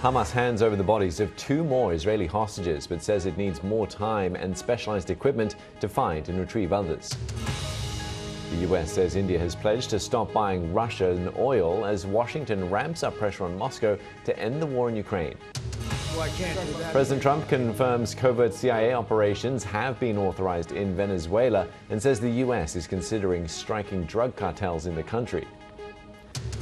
Hamas hands over the bodies of 2 more Israeli hostages, but says it needs more time and specialized equipment to find and retrieve others. The U.S. says India has pledged to stop buying Russian oil as Washington ramps up pressure on Moscow to end the war in Ukraine. President Trump confirms covert CIA operations have been authorized in Venezuela and says the U.S. is considering striking drug cartels in the country.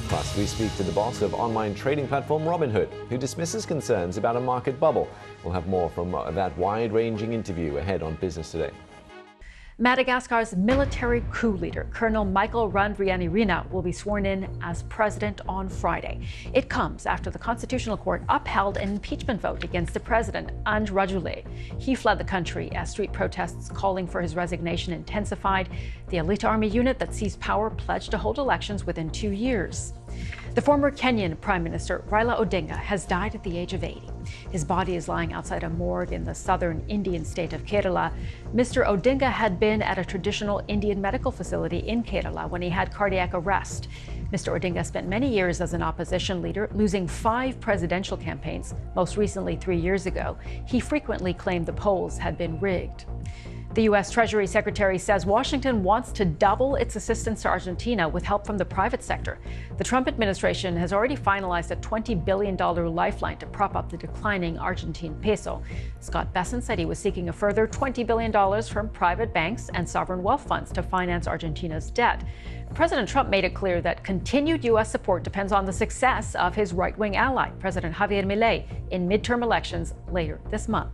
Plus, we speak to the boss of online trading platform Robinhood, who dismisses concerns about a market bubble. We'll have more from that wide-ranging interview ahead on Business Today. Madagascar's military coup leader, Colonel Michael Randrianirina, will be sworn in as president on Friday. It comes after the Constitutional Court upheld an impeachment vote against the president, Andry Rajoelina. He fled the country as street protests calling for his resignation intensified. The elite army unit that seized power pledged to hold elections within 2 years. The former Kenyan Prime Minister Raila Odinga has died at the age of 80. His body is lying outside a morgue in the southern Indian state of Kerala. Mr. Odinga had been at a traditional Indian medical facility in Kerala when he had cardiac arrest. Mr. Odinga spent many years as an opposition leader, losing 5 presidential campaigns, most recently 3 years ago. He frequently claimed the polls had been rigged. The U.S. Treasury Secretary says Washington wants to double its assistance to Argentina with help from the private sector. The Trump administration has already finalized a $20 billion lifeline to prop up the declining Argentine peso. Scott Bessent said he was seeking a further $20 billion from private banks and sovereign wealth funds to finance Argentina's debt. President Trump made it clear that continued U.S. support depends on the success of his right-wing ally, President Javier Milei, in midterm elections later this month.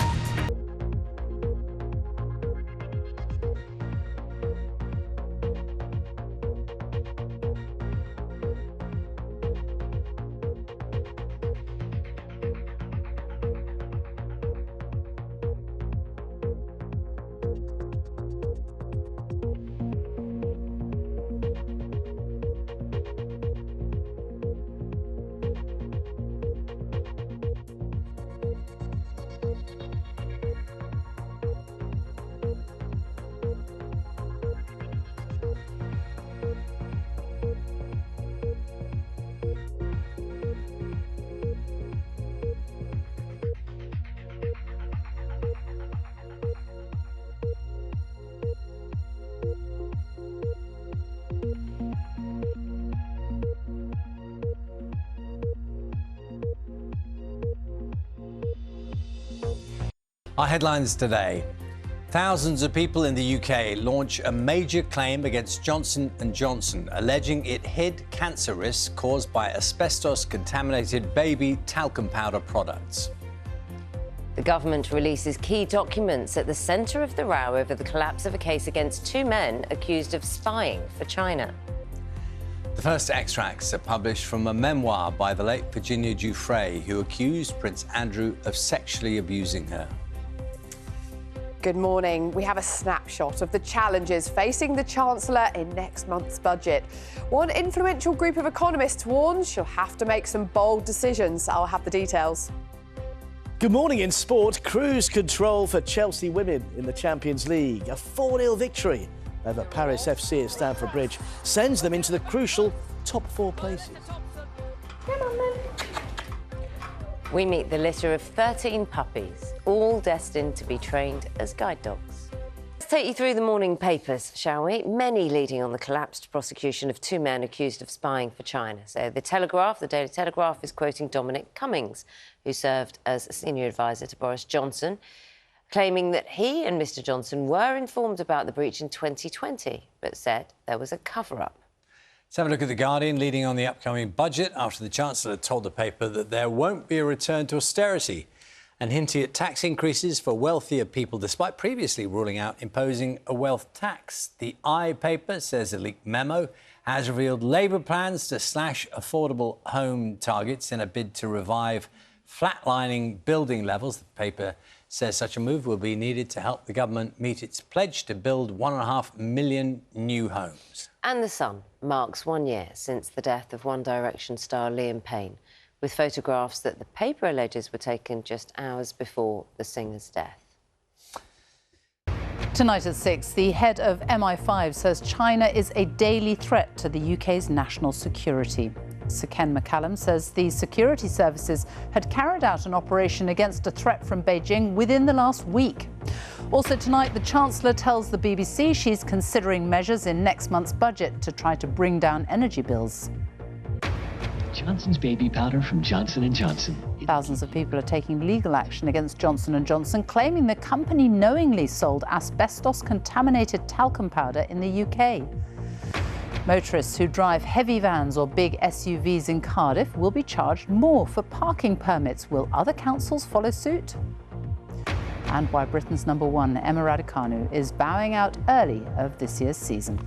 Our headlines today. Thousands of people in the UK launch a major claim against Johnson & Johnson, alleging it hid cancer risks caused by asbestos-contaminated baby talcum powder products. The government releases key documents at the centre of the row over the collapse of a case against 2 men accused of spying for China. The first extracts are published from a memoir by the late Virginia Giuffre, who accused Prince Andrew of sexually abusing her. Good morning. We have a snapshot of the challenges facing the Chancellor in next month's budget. One influential group of economists warns she'll have to make some bold decisions. I'll have the details. Good morning. In sport, cruise control for Chelsea women in the Champions League. A 4-0 victory over Paris FC at Stamford Bridge sends them into the crucial top 4 places. Come on, then. We meet the litter of 13 puppies, all destined to be trained as guide dogs. Let's take you through the morning papers, shall we? Many leading on the collapsed prosecution of 2 men accused of spying for China. So the Daily Telegraph, is quoting Dominic Cummings, who served as a senior advisor to Boris Johnson, claiming that he and Mr Johnson were informed about the breach in 2020, but said there was a cover-up. Let's have a look at The Guardian, leading on the upcoming budget after the Chancellor told the paper that there won't be a return to austerity and hinting at tax increases for wealthier people, despite previously ruling out imposing a wealth tax. The paper says a leaked memo has revealed Labour plans to slash affordable home targets in a bid to revive flatlining building levels. The paper says such a move will be needed to help the government meet its pledge to build 1.5 million new homes. And The Sun marks 1 year since the death of One Direction star Liam Payne, with photographs that the paper alleges were taken just hours before the singer's death. Tonight at 6, the head of MI5 says China is a daily threat to the UK's national security. Sir Ken McCallum says the security services had carried out an operation against a threat from Beijing within the last week. Also tonight, the Chancellor tells the BBC she's considering measures in next month's budget to try to bring down energy bills. Johnson's baby powder from Johnson & Johnson. Thousands of people are taking legal action against Johnson & Johnson, claiming the company knowingly sold asbestos-contaminated talcum powder in the UK. Motorists who drive heavy vans or big SUVs in Cardiff will be charged more for parking permits. Will other councils follow suit? And why Britain's #1, Emma Raducanu, is bowing out early of this year's season.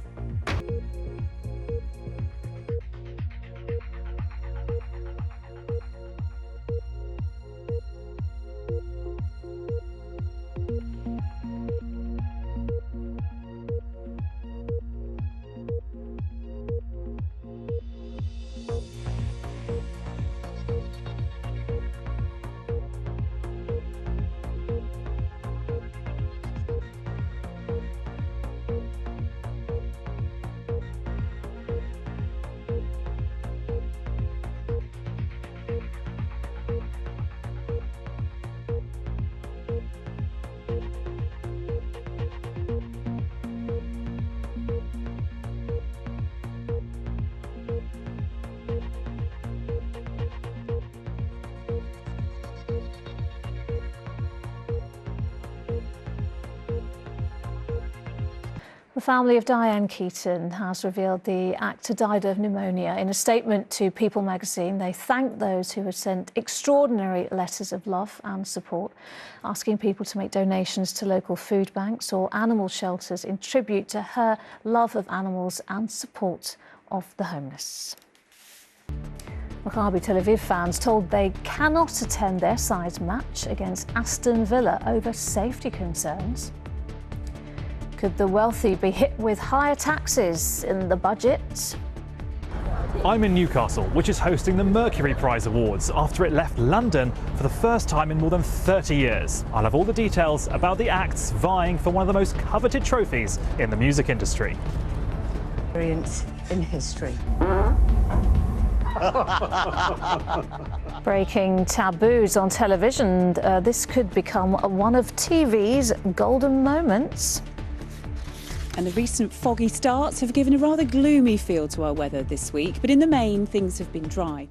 The family of Diane Keaton has revealed the actor died of pneumonia. In a statement to People magazine, they thanked those who had sent extraordinary letters of love and support, asking people to make donations to local food banks or animal shelters in tribute to her love of animals and support of the homeless. Maccabi Tel Aviv fans told they cannot attend their side's match against Aston Villa over safety concerns. Could the wealthy be hit with higher taxes in the budget? I'm in Newcastle, which is hosting the Mercury Prize Awards after it left London for the first time in more than 30 years. I'll have all the details about the acts vying for one of the most coveted trophies in the music industry. Experience in history. Breaking taboos on television. This could become one of TV's golden moments. And the recent foggy starts have given a rather gloomy feel to our weather this week, but in the main, things have been dry.